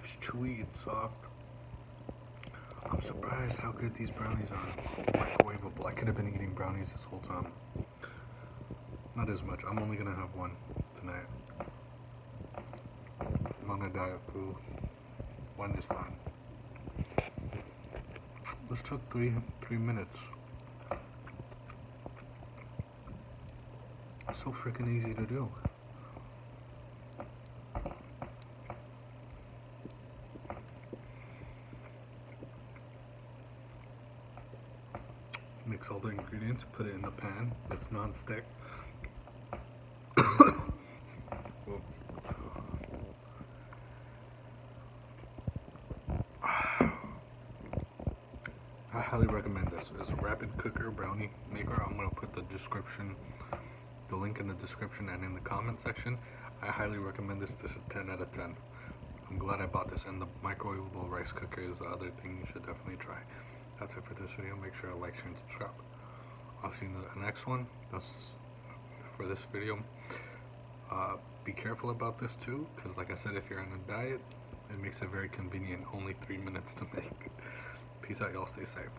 It's chewy and soft. I'm surprised how good these brownies are. Microwaveable. I could have been eating brownies this whole time. Not as much. I'm only gonna have one tonight. I'm on a diet too. One is fine. This took three minutes. So freaking easy to do. Mix all the ingredients, put it in the pan that's non-stick. I highly recommend this. It's a rapid cooker brownie maker. I'm going to put the link in the description and in the comment section. I highly recommend this. This is 10 out of 10. I'm glad I bought this, and the microwavable rice cooker is the other thing you should definitely try. That's it for this video. Make sure to like, share, and subscribe. I'll see you in the next one. That's for this video. Be careful about this too, because like I said, if you're on a diet, it makes it very convenient. Only 3 minutes to make. Peace out, y'all. Stay safe.